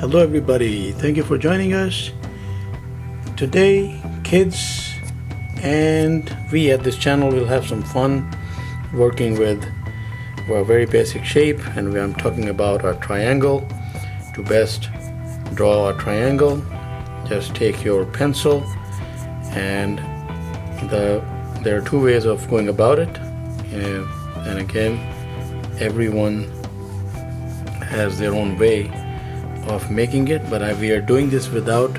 Hello, everybody. Thank you for joining us. Today, kids and we at this channel will have some fun working with a very basic shape, and I'm talking about a triangle. To best draw a triangle, just take your pencil, and there are two ways of going about it. And again, everyone has their own way of making it, but we are doing this without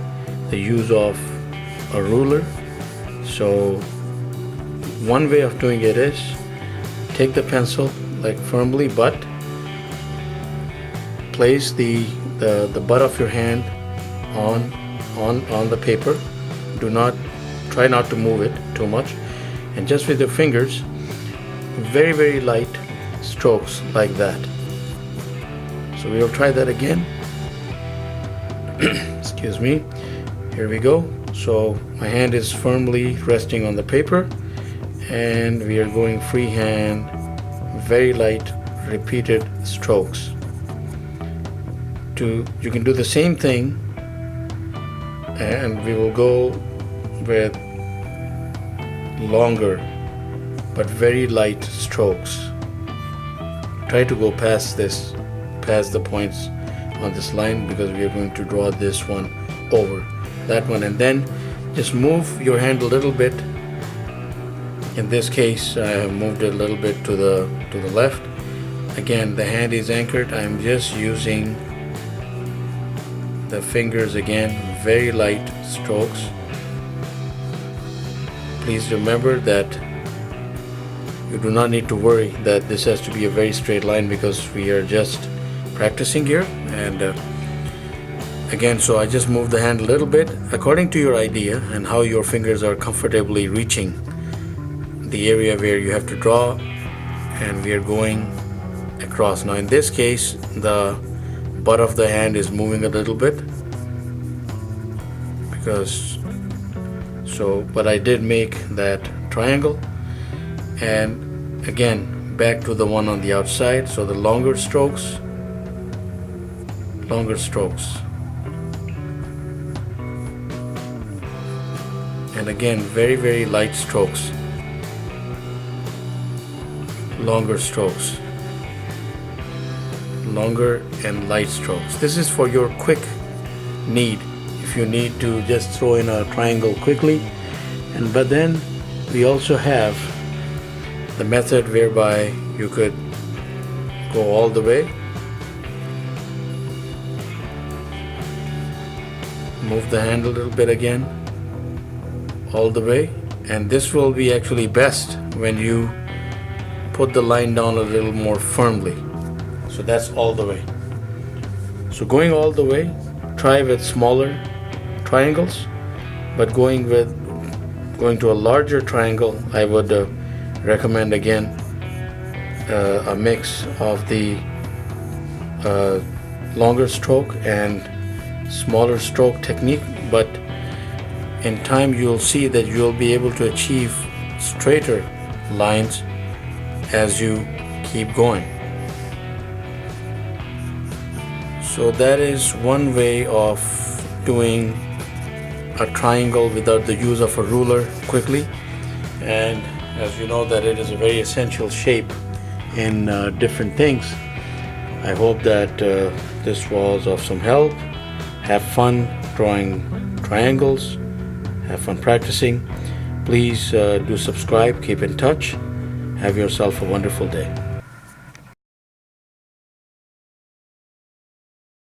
the use of a ruler. So one way of doing it is take the pencil like firmly, but place the butt of your hand on the paper. Try not to move it too much, and just with your fingers, very light strokes like that. So we'll try that again. Excuse me. Here we go. So my hand is firmly resting on the paper, and we are going freehand, very light, repeated strokes. You can do the same thing, and we will go with longer but very light strokes. Try to go past the points on this line, because we are going to draw this one over that one, and then just move your hand a little bit. In this case, I have moved it a little bit to the left. Again, the hand is anchored. I'm just using the fingers again, very light strokes. Please remember that you do not need to worry that this has to be a very straight line, because we are just practicing here. And again, so I just move the hand a little bit according to your idea and how your fingers are comfortably reaching the area where you have to draw, and we are going across. Now in this case, the butt of the hand is moving a little bit, but I did make that triangle. And again, back to the one on the outside, so the longer strokes, and again, very light strokes, longer and light strokes. This is for your quick need, if you need to just throw in a triangle quickly. But then we also have the method whereby you could go all the way, move the hand a little bit again, all the way, and this will be actually best when you put the line down a little more firmly. So that's all the way. So going all the way, try with smaller triangles, but going to a larger triangle, I would recommend again a mix of the longer stroke and smaller stroke technique. But in time, you'll see that you'll be able to achieve straighter lines as you keep going. So that is one way of doing a triangle without the use of a ruler quickly. And as you know, that it is a very essential shape in different things. I hope that this was of some help. Have fun drawing triangles. Have fun practicing. Please do subscribe. Keep in touch. Have yourself a wonderful day.